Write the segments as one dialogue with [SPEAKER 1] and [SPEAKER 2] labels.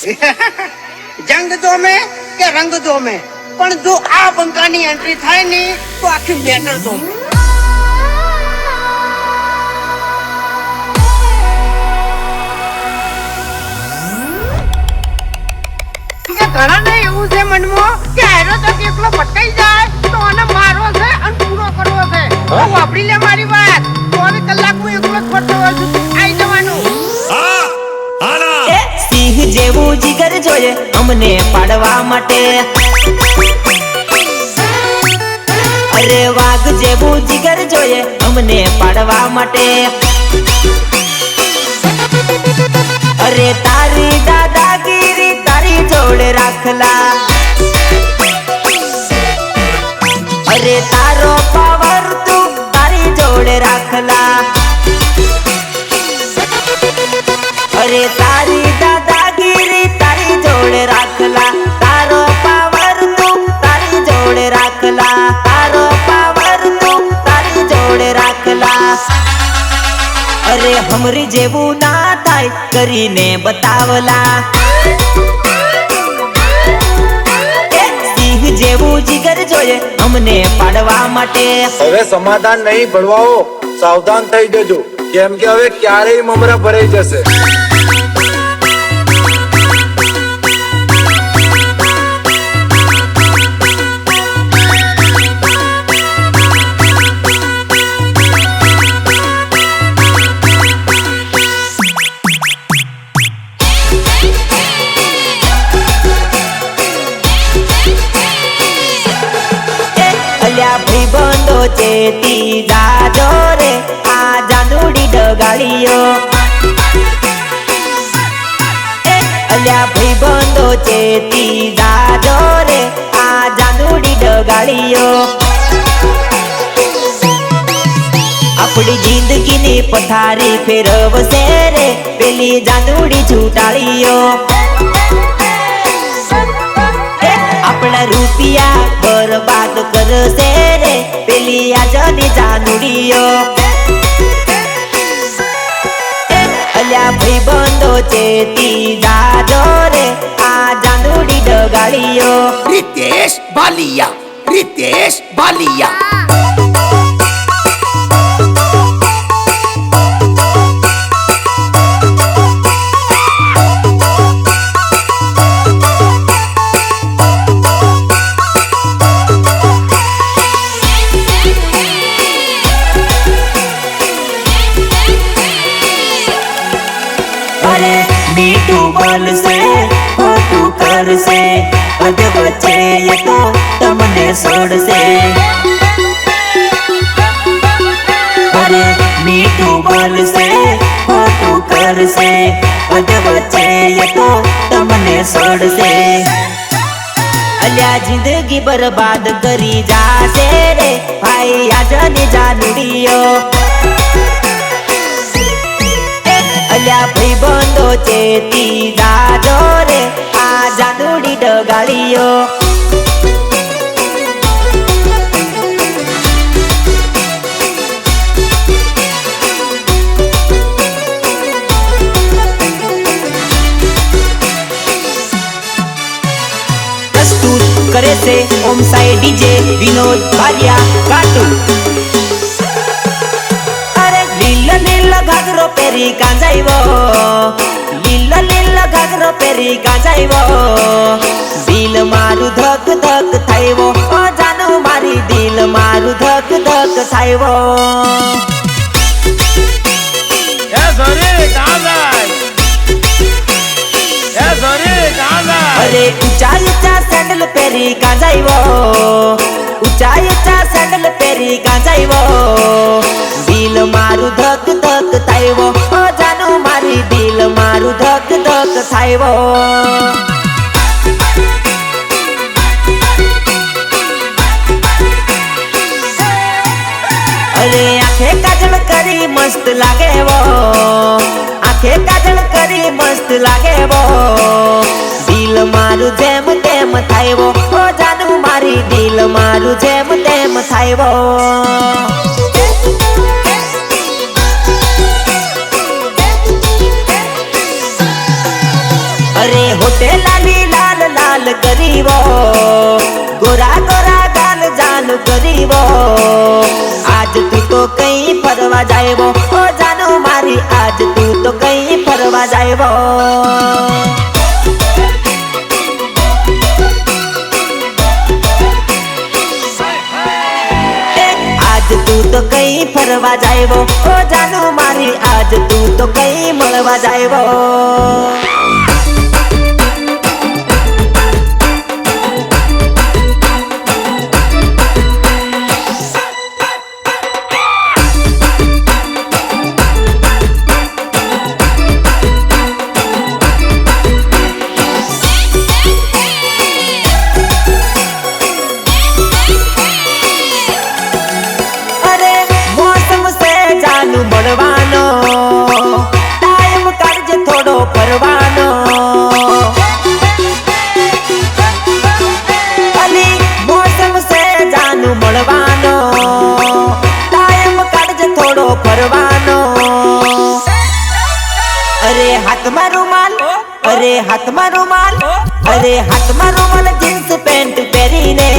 [SPEAKER 1] જંગ દો में કે રંગ દો में પણ જો આ બંકાની એન્ટ્રી થાય ને તો આખી મેટર દો ઘણા ને એવું છે મનમાં કે હેરો તો એકલો ભટકાઈ જાય તો આને મારવો છે અને પૂરો કરવો છે વાપરી લે મારી વાત 24 કલાક હું એકલો જ ફરતો હોઉં છું આઈ જવાનું
[SPEAKER 2] સિંહ જેવું જીગર જોઈએ અમને પાડવા માટે અરે વાઘ જેવું જીગર જોઈએ અમને પાડવા માટે અરે તારી દાદાગીરી તારી જોડે રાખલા અરે તારો પાવર તું તારી જોડે રાખલા અરે તારી દાદાગીરી તારી જોડે રાખલા તારો પાવર તું તારી જોડે રાખલા તારો પાવર તું તારી જોડે રાખલા અરે હમરી જેવું ના થાય કરીને બતાવલા સિંહ જેવું જીગર જોઈએ અમને પાડવા માટે
[SPEAKER 3] હવે સમાધાન નહીં ભળવાઓ સાવધાન થઈ જજો કેમ કે હવે ક્યારેય મમરા ભરાઈ જશે
[SPEAKER 2] ભાઈબંધો ચેતી જાજો રે આ જાનુડી ડગાડીઓ અલ્યા ભાઈબંધો ચેતી જાજો રે આ જાનુડી ડગાડીઓ આપણી જિંદગીની પથારી ફેરવશે રે પેલી જાનુડી છૂટાડીઓ આપણા રૂપિયા બરબાદ કરશે રે પેલી આજની જાનુડીઓ અલ્યા ભાઈબંધો ચેતી જાજો રે આ જાનુડી ડગાડીઓ
[SPEAKER 4] रितेश बालिया
[SPEAKER 2] मीठू बोलसे खोटू करसे अध बचे ये तो तमने छोड़से अरे मीठू बोलसे खोटू करसे अध बचे ये तो तमने छोड़से अल्या जिंदगी बर्बाद करी जासे रे भाई आजनी जानुड़ियो અલ્યા ભાઈબંધો ચેતી જાજો રે આ જાનુડી ડગાડીઓ પ્રસ્તુત કરે છે ઓમ સાઈ ડીજે વિનોદ ભારિયા કાટુ લીલો લીલો ઘાઘરો પહેરી કાંજાઈવો લીલો લીલો ઘાઘરો પહેરી કાંજાઈવો દિલ મારું ધક ધક થાયવો ઓ જાનુ મારી દિલ મારું ધક ધક થાયવો
[SPEAKER 3] એ સોરી કાં જાય એ સોરી કાં જાય
[SPEAKER 2] અરે ઊંચા ઊંચા સેન્ડલ પહેરી કાંજાઈવો ઊંચા ઊંચા સેન્ડલ પહેરી કાંજાઈવો દિલ મારું ધક ધક થાયવો ઓ જાનુ મારી દિલ મારું ધક ધક થાયવો અરે આંખે કાજળ કરી મસ્ત લાગેવો આંખે કાજળ કરી મસ્ત લાગેવો દિલ મારું જેમ તેમ થાયવો ઓ જાનુ મારી દિલ મારું જેમ તેમ થાયવો અરે होटे लाली लाल लाल करीबो गोरा गोरा गाल जानू करीबो आज तू तो कहीं फरवा जाएबो ओ जानू मारी आज तू तो कहीं फरवा जाएबो आज तू तो कहीं फरवा जाएबो ओ जानू मारी आज तू तो कहीं मळवा जाएबो મળવાનો ટાઈમ કાઢજે થોડો ફરવાનો અલી મોસમ સે જાનું મળવાનો ટાઈમ કાઢજે થોડો ફરવાનો અરે હાથમાં રૂમાલ અરે હાથમાં રૂમાલ અરે હાથમાં રૂમાલ જીન્સ પેન્ટ પહેરીને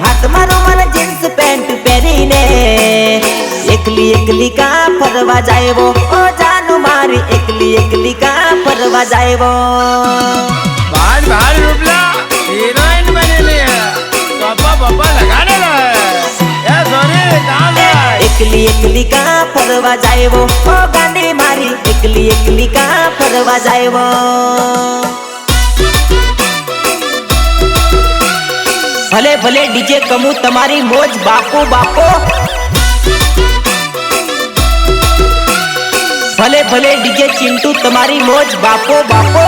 [SPEAKER 2] હાથમાં રૂમાલ જીન્સ પેન્ટ પહેરીને એકલી એકલી કા ફરવા જાયવો ઓ જાનુ મારી એકલી એકલી કા ફરવા જાયવો
[SPEAKER 4] बाहर बाहर रुपला हीरोइन बनेली है पापा पापा लगाने लगा ये सोनी कहाँ है
[SPEAKER 2] એકલી એકલી કા ફરવા જાયવો ઓ ગાંડી મારી એકલી એકલી કા ફરવા જાયવો ભલે ભલે ડીજે કમુ તમારી મોજ બાપો બાપો ભલે ભલે ડીજે ચિંટુ તમારી મોજ બાપો બાપો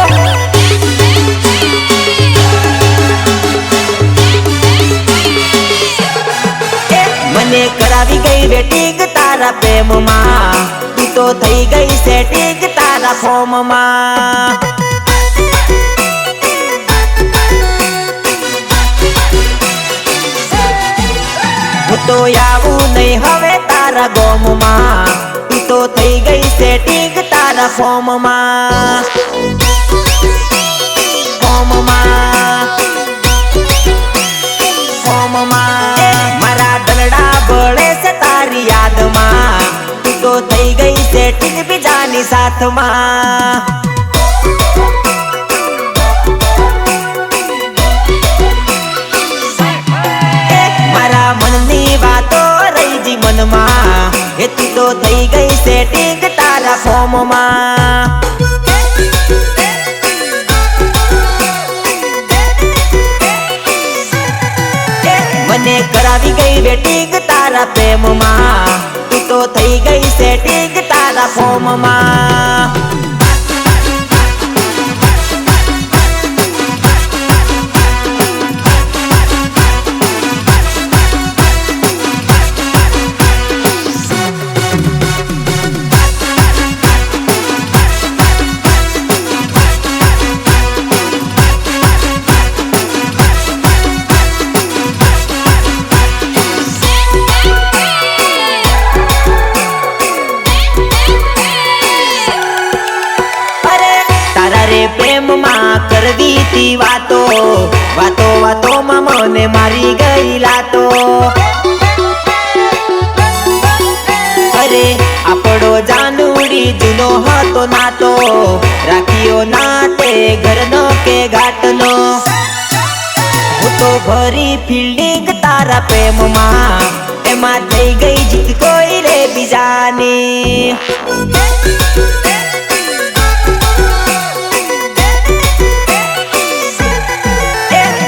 [SPEAKER 2] મને કરાવી ગઈ વેટિંગ તારા પ્રેમમાં તું તો થઈ ગઈ સેટિંગ તારા ફોર્મમાં હું તો આવું નહીં હવે તારા ગોમમાં તું તો થઈ ગઈ સેટિંગ તારા ફોર્મમાં ફોર્મમાં ફોર્મમાં મારા દલડા બળે છે તારી યાદમાં તું તો થઈ ગઈ સેટિંગ બીજાની સાથમાં મારા મનની વાતો રહી જી મનમાં એ તું તો થઈ ગઈ સેટિંગ તારા ફોર્મમાં મને કરાવી ગઈ વેટિંગ તારા પ્રેમમાં તું તો થઈ ગઈ સેટિંગ તારા ફોર્મમાં પ્રેમમાં કરવી તી વાતો વાતો વાતોમાં મને મારી ગઈ લાતો અરે આપણો જાનુડી જૂનો હતો નાતો રાખ્યો નાતે ઘરનો કે ઘાટનો હું તો ભરી ફિલ્ડિંગ તારા પ્રેમમાં એમાં થઈ ગઈ જીત કોઈ રે બીજાની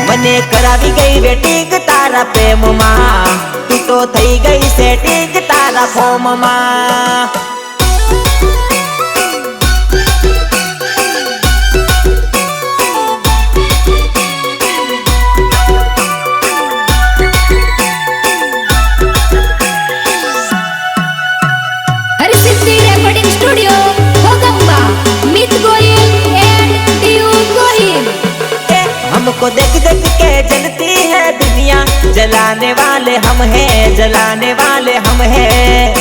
[SPEAKER 2] મને કરાવી ગઈ વેટિંગ તારા પ્રેમમાં તું તો થઈ ગઈ સેટિંગ તારા ફોર્મમાં
[SPEAKER 5] हरसिद्धि रिकॉर्डिंग स्टूडियो भोगंबा मित गोयल एंड टीयू गोयल
[SPEAKER 2] हमको देख देख के जलती है दुनिया जलाने वाले हम हैं जलाने वाले हम हैं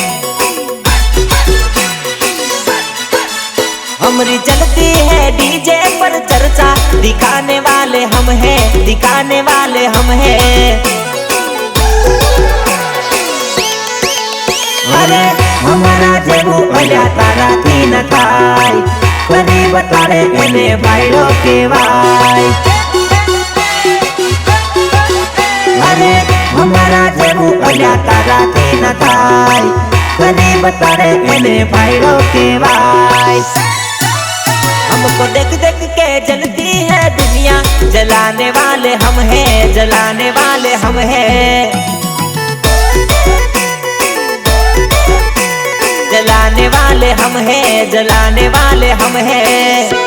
[SPEAKER 2] हम हमारी चलती है डीजे पर चर्चा, दिखाने वाले हम हैं, दिखाने वाले हम हैं। अरे हमारा जेबू अल्या ताराथी न थाय, कदी बताड़े एने भाईडो केवाय। अरे हमारा जेबू अल्या ताराथी न थाय, कदी बताड़े एने भाईडो केवाय। हमको देख देख के जलती है दुनिया, जलाने वाले हम हैं, जलाने वाले हम हैं। जलाने वाले हम हैं, जलाने वाले हम हैं।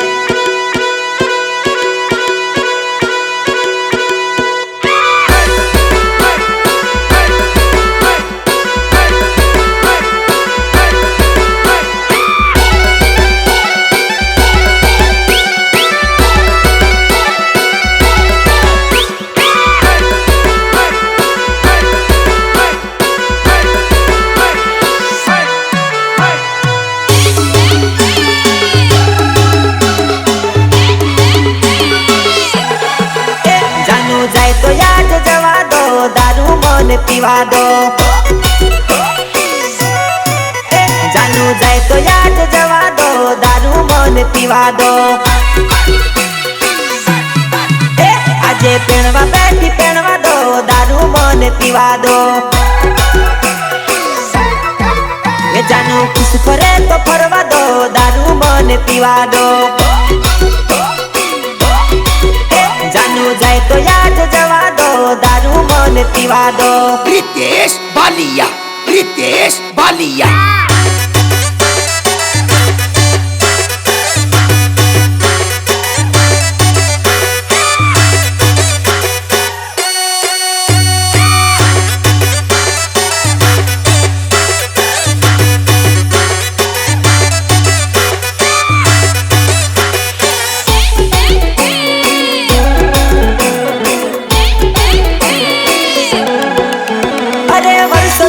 [SPEAKER 2] जाए तो याद जवा दो, दारू मन पीवा दो। जानू जाए तो याद जवा दो, दारू मन पीवा दो। आजे पेणवा बैठी पेणवा दो, दारू मन पीवा दो। ये जानू कुछ करे तो फरवा दो, दारू मन पीवा दो। जानू जाए तो याद जवा दो, दारू मन पीवा दो।
[SPEAKER 6] रितेश बालिया, रितेश बालिया।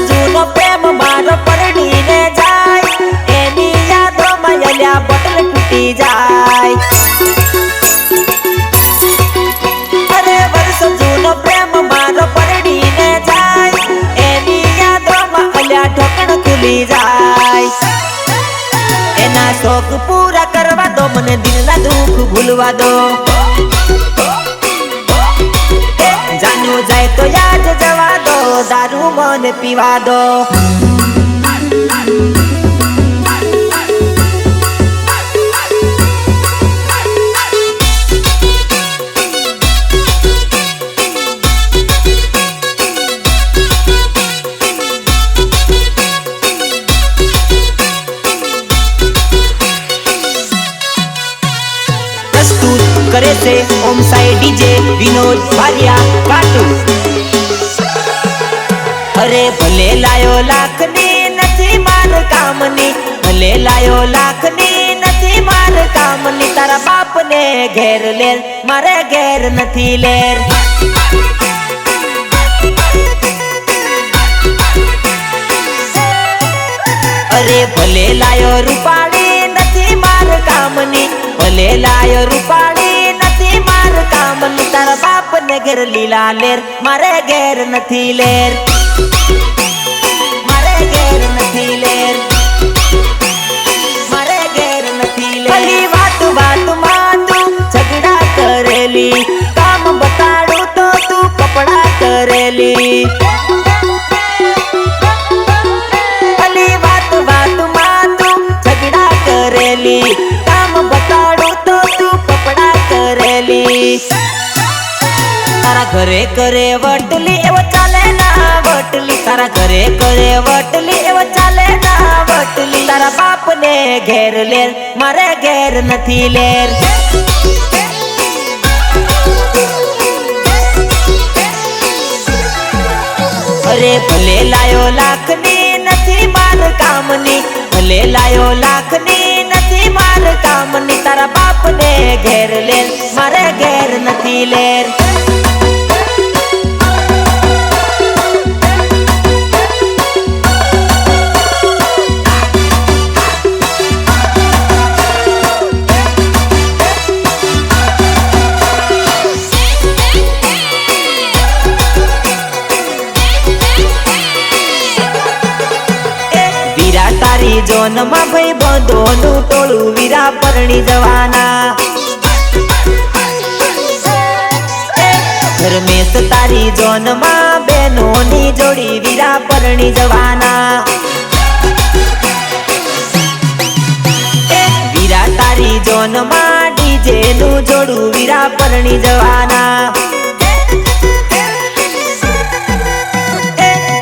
[SPEAKER 2] जूनो प्रेम मारो परडीने जाय, एनी यादो मयल्या बोतल टूटी जाय। अरे वर्ष जूनो प्रेम मारो परडीने जाय, एनी यादो मयल्या ढोकण खुली जाय। एना शौक पूरा करवा दो, मने दिल ना दुख भूलवा दो। जानू जाए तो याद जवा दो, दारू मन पीवा दो। प्रस्तुत करे से ओम साई डीजे विनोद भारिया काटू। अरे भले लायो लाखनी नथी मार कामनी, भले लायो लाखनी नथी मार कामनी। तारा बाप ने घेर लेर, मारे घेर नथी लेर। अरे भले लायो रूपाली नथी मार कामनी, भले लायो रूपाली नथी मार कामनी। तारा बाप ने घेर लीला लेर, मारे घेर नथी लेर। मारे घेर नथी लेर, मारे घेर नथी लेर। भली बात बात मातू झगड़ा करेली, काम बताड़ू तो तू कपड़ा करेली। भली बात बात मातू झगड़ा करेली, काम बताड़ू तो तू कपड़ा करेली। तारा घरे करे वटली एवं चाले ना वटली, तारा घरे करे वटली एवं चाले ना वटली। तारा बाप ने घेर लेर, मारे घेर नथी लेर। अरे भले लायो लाखनी नथी मार कामनी, भले लायो लाखनी नथी मार कामनी। तारा बाप ने घेर लेर, मारे घेर नथी लेर। જોનમાં ભાઈ બંધોનું ટોળું વીરા પરણી જવાના ધર્મેશ તારી જોનમાં બેનોની જોડી વીરા પરણી જવાના વીરા તારી જોનમાં ડીજે નું જોડું વીરા પરણી જવાના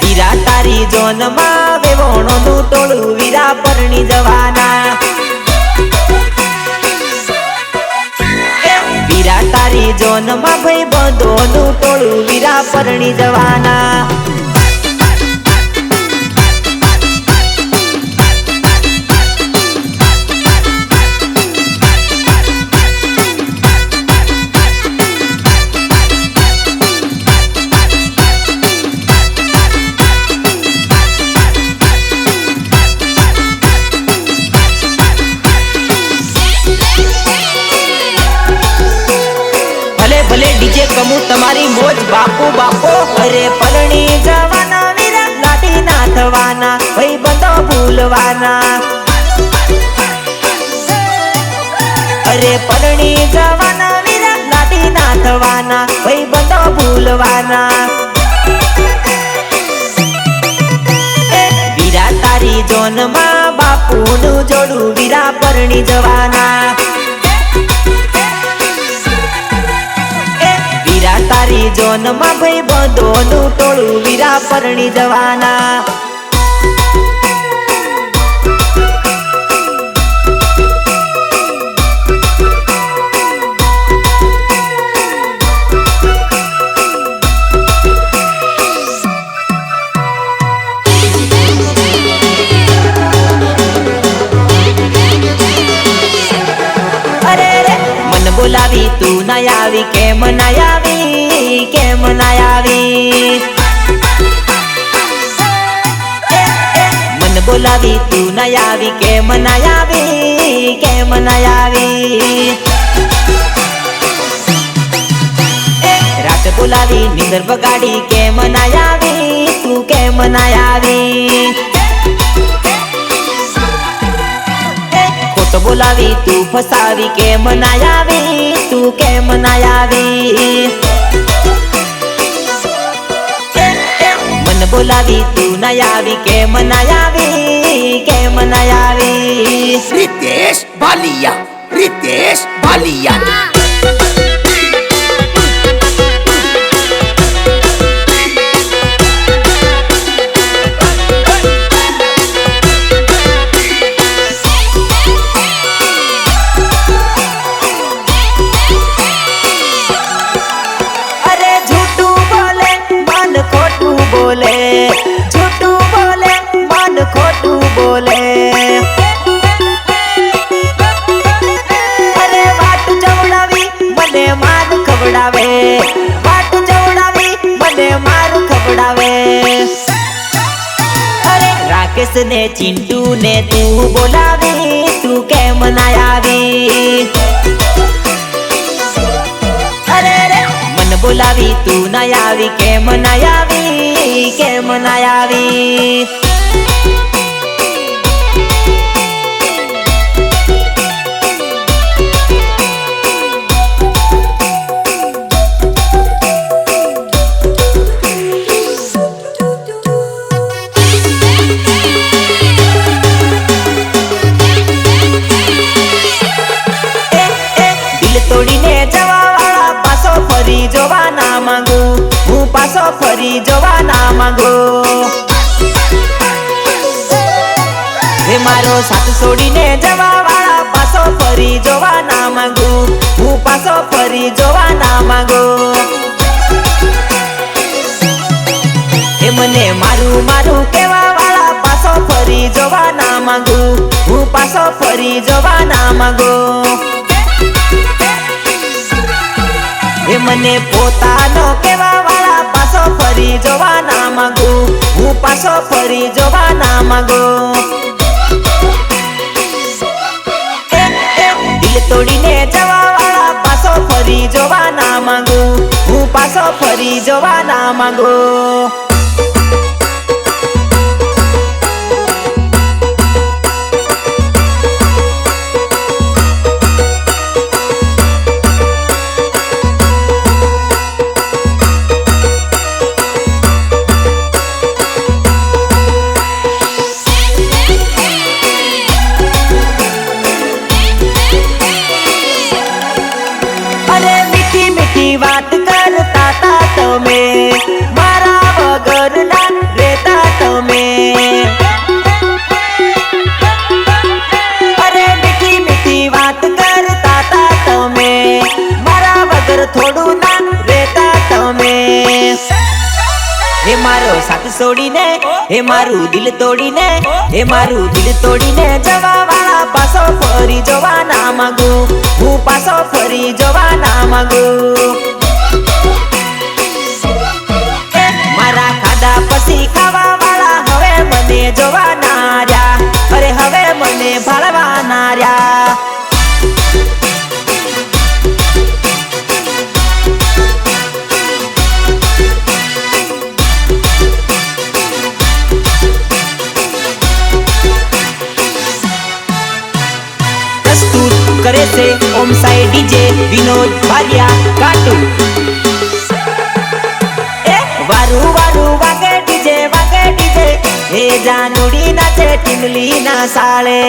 [SPEAKER 2] વીરા તારી જોનમાં વેવોણોનું ટોળું વીરા પરણી જવાના વીરા તારી જોનમાં ભાઈ બંધોનું ટોળું વીરા પરણી જવાના ભલે ડીજે કમુ તમારી મોજ બાપુ બાપો અરે પરણી જવાના વીરા લાડી ના થવાના ભાઈ બંધો ભૂલવાના અરે પરણી જવાના વીરા લાડી ના થવાના ભાઈ બંધો ભૂલવાના વીરા તારી જોનમાં બાપુનું જોડું વીરા પરણી જવાના તારી જોનમાં ભાઈ બંધોનું ટોળું વીરા પરણી જવાના બોલાવી તું ના આવી કેમ ના આવી કેમ ના આવી મન બોલાવી તું ના આવી કેમ ના આવી કેમ ના આવી રાત બોલાવી નીંદર બગાડી કેમ ના આવી તું કેમ ના આવી ખોટ બોલાવી તું ફસાવી કેમ ના આવી તું કેમ ના આવી મન બોલાવી તું ના આવી કેમ ના આવી કેમ ના આવી
[SPEAKER 6] रितेश बालिया रितेश बालिया
[SPEAKER 2] અરે झूठू બોલે મન ખોટું બોલે झूठू બોલે મન ખોટું બોલે અરે વાટ જવડાવી મને માર ખવડાવે વાટ જવડાવી મને માર ખવડાવે અરે રાકેશ ને ચિંટુ ને તું બોલાવી તું કેમ ના આવી અરે રે મન બોલાવી તું ના આવી કેમ ના આવી કેમ ના આવી તોડીને જવા વાળા પાછો ફરી જોવા ના માંગુ હું પાછો ફરી જોવા ના માંગુ હે મારો સાથ છોડીને જવા વાળા પાછો ફરી જોવા ના માંગુ હું પાછો ફરી જોવા ના માંગુ હે મને મારું મારું કેવા વાળા પાછો ફરી જોવા ના માંગુ હું પાછો ફરી જોવા ના માંગુ એ મને પોતાનો કેવા વાળા પાછો ફરી જોવા ના માંગુ હું પાછો ફરી જોવા ના માંગુ દિલ તોડીને જવા વાળા પાછો ફરી જોવા ના માંગુ હું પાછો ફરી જોવા ના માંગુ થોડું ના રેતા તમે હે મારો સાથ છોડીને હે મારું દિલ તોડીને હે મારું દિલ તોડીને જવા વાળા પાછો ફરી જવા ના માંગુ હું પાછો ફરી જવા ના માંગુ મારા ખાધા પછી ખાવા વાળા હવે મને જોવા ના રહ્યા અરે હવે મને ભાળવા ના રહ્યા करे से ओम साई डीजे विनोद भारिया काटू वारू वारू वागे डीजे हे जानुड़ी नाचे टिमली ना साले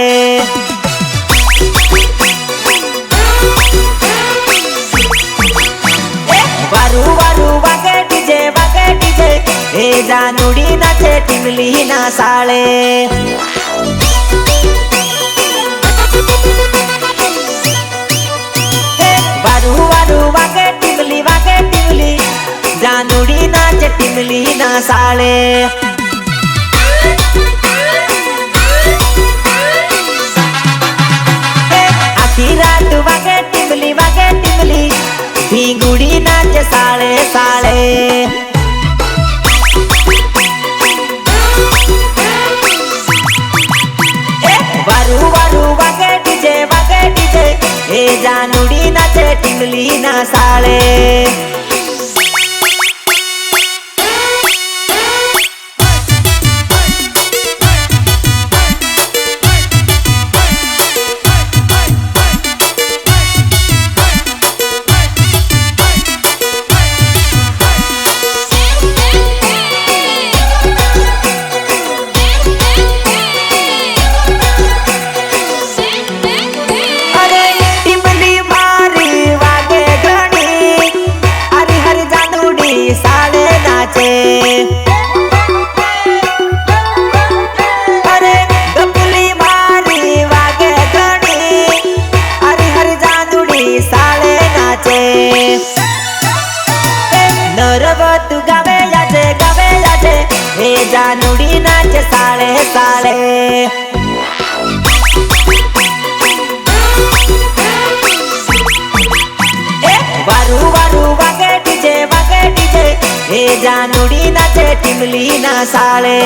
[SPEAKER 2] वारू वारू वागे डीजे हे जानुड़ी नाचे टिमली ना साले वारू वारू वागे टिमली जानुड़ी नाचे टिमली ना साले आखी रात वागे टिमली भींगुड़ी नाचे साले साले वारू वारू वागे डीजे हे जानुड़ी नाचे टिमली ना साले अरे गपुली मारी वागे घणी हरी हरी जानुड़ी साले नाचे नरवत गावे याचे हे जानुड़ी नाचे साले साले वारू वारू वागे डीजे हे जानुड़ी नाचे टिमली ना साले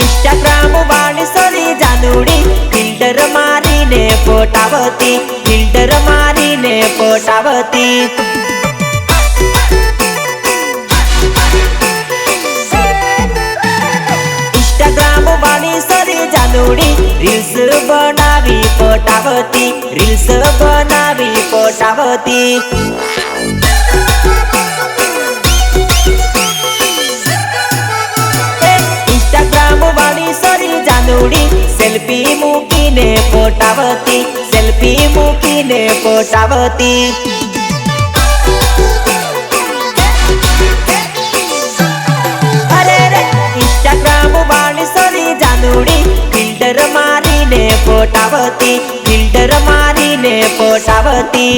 [SPEAKER 2] इंस्टाग्राम वाली सोरी जानुड़ी फिल्टर मारी ने पोटावती इंस्टाग्राम वाली सोरी जानुड़ी रील्स बनावी पोटावती इंस्टाग्राम वाली सोरी जानुड़ी सेल्फी मूकीने पोटावती अरे रे इंस्टाग्राम वाली सोरी जानुड़ी फिल्टर मारी ने पोटावती फिल्टर मारी ने पोटावती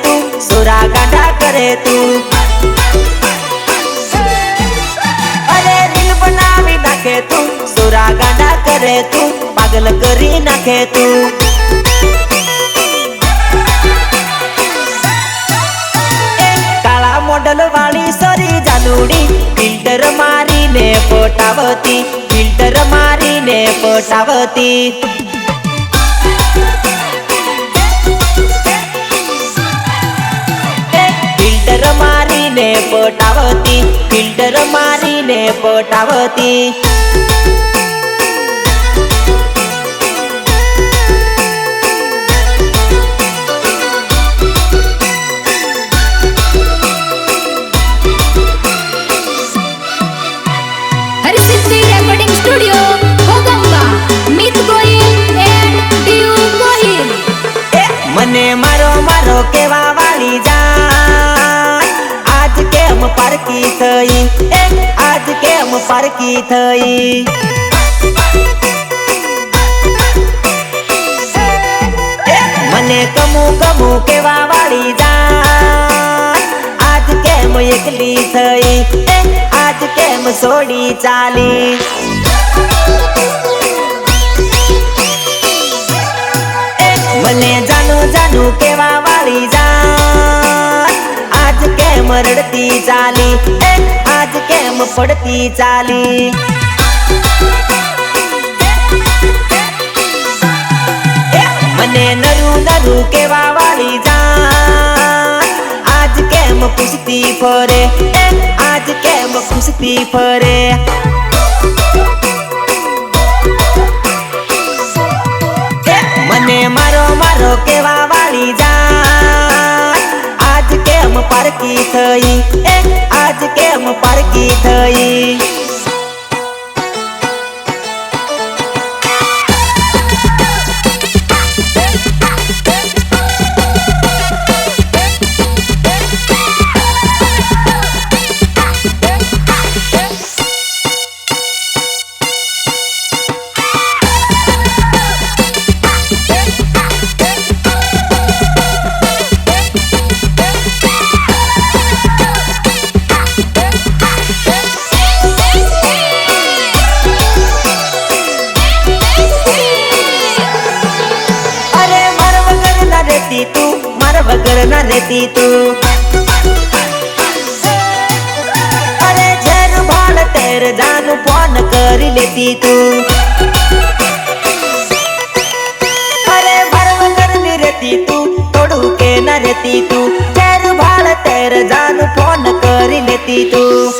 [SPEAKER 2] तू सुरा गाड़ा करे तू अरे रील बनावी नाखे तू सुरा गाड़ा करे तू पागल करी नाखे तू પટાવતી ફિલ્ટર મારીને પટાવતી ફિલ્ટર મારીને પટાવતી ફિલ્ટર મારીને પટાવતી
[SPEAKER 5] હરિસિદ્ધિ રેકોર્ડિંગ સ્ટુડિયો ભોગંબા મિત ગોહિલ એન્ડ ડીયુ ગોહિલ
[SPEAKER 2] મને મારો મારો કેવા વાળી જા આજ કેમ પારકી થઈ આજ કેમ પારકી થઈ મને કમુ કમુ કેવા વાળી જા આજ કેમ એકલી થઈ આજ કેમ છોડી ચાલી મને જાનું જાનું કેવા વાળી જા આજ કેમ રડતી ચાલી આજ કેમ પડતી ચાલી મને નરું નરું કેવા વાળી જા આજ કેમ પૂછતી ફરે આજ કેમ પૂછતી ફરે મને મારો મારો કેવા વાળી જા આજ કેમ પારકી થઈ આજ કેમ પારકી થઈ વગર ના રહેતી તું અરે ઝેર ભાળ તેર જાનું ફોન કરી લેતી તું અરે માર વગર ની રહેતી તું થોડું કે ના રહેતી તું ઝેર ભાળ તેર જાનું ફોન કરી લેતી તું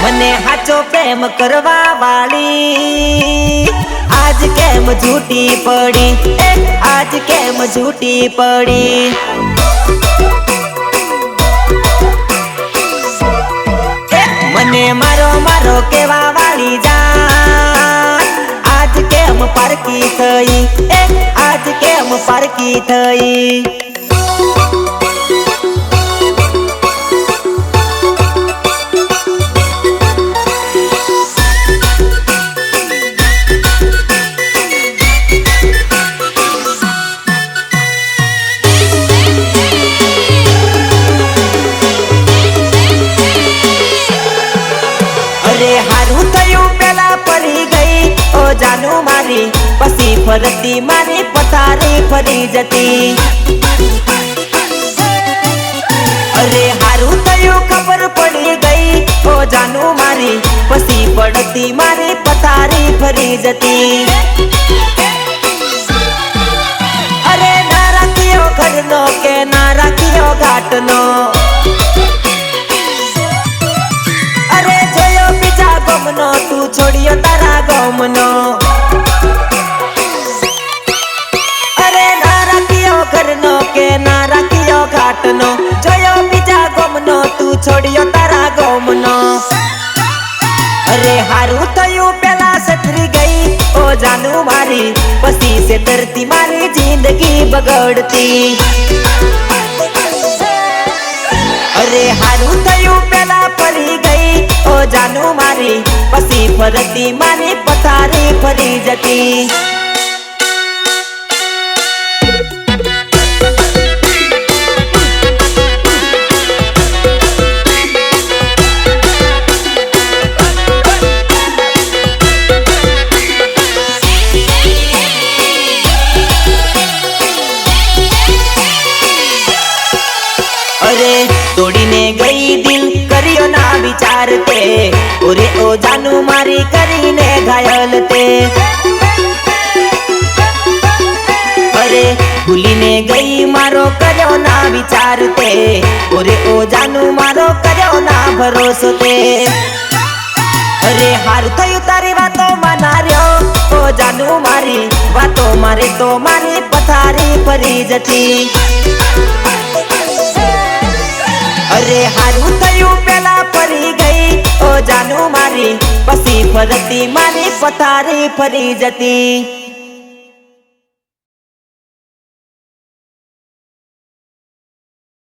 [SPEAKER 2] મને હાચો પ્રેમ કરવા વાળી આજ કેમ झूठी पड़ी आज केम झूठी पड़ी મને મારો મારો કેવા વાળી જા આજ કેમ પારકી થઈ આજ કેમ પારકી થઈ જાનું મારી પછી ફરતી મારી પથારી ફરી જતી અરે હારું થયું ખબર પડી ગઈ ઓ જાનું મારી પછી પડતી મારી પથારી ફરી જતી અરે ના રાખ્યો ઘરનો કે ના રાખ્યો ઘાટનો અરે જોયો બીજા ગમનો તું છોડ્યો તારા ગમનો અરે ના રાખ્યો ઘરનો કે ના રાખ્યો ઘાટનો જોયો બીજા ગમનો તું છોડ્યો તારા ગમનો અરે હારું થયું પેલા સતરી ગઈ ઓ જાનું મારી પછી સે ધરતી મારી જિંદગી બગડતી અરે હારું થયું પેલા પડી ગઈ ઓ જાનું મારી પછી ફરતી મારી પથારી ફરી જતી तोड़ीने गई दिल करियो ना विचार ते ओरे ओ જાનું મારી કરીને ઘાયલ તે અરે ભૂલીને ગઈ મારો કર્યો ના વિચાર તે ઓરે ઓ જાનું મારો કર્યો ના ભરોસો તે અરે હારું થયું તારી વાતો માનાર્યો ઓ જાનું મારી વાતો મારી તો મારી પથારી ફરી જતી અરે હારું થયું પેલા ફરી ગઈ ઓ જાનું મારી પછી ફરતી મારી પથારી ફરી જતી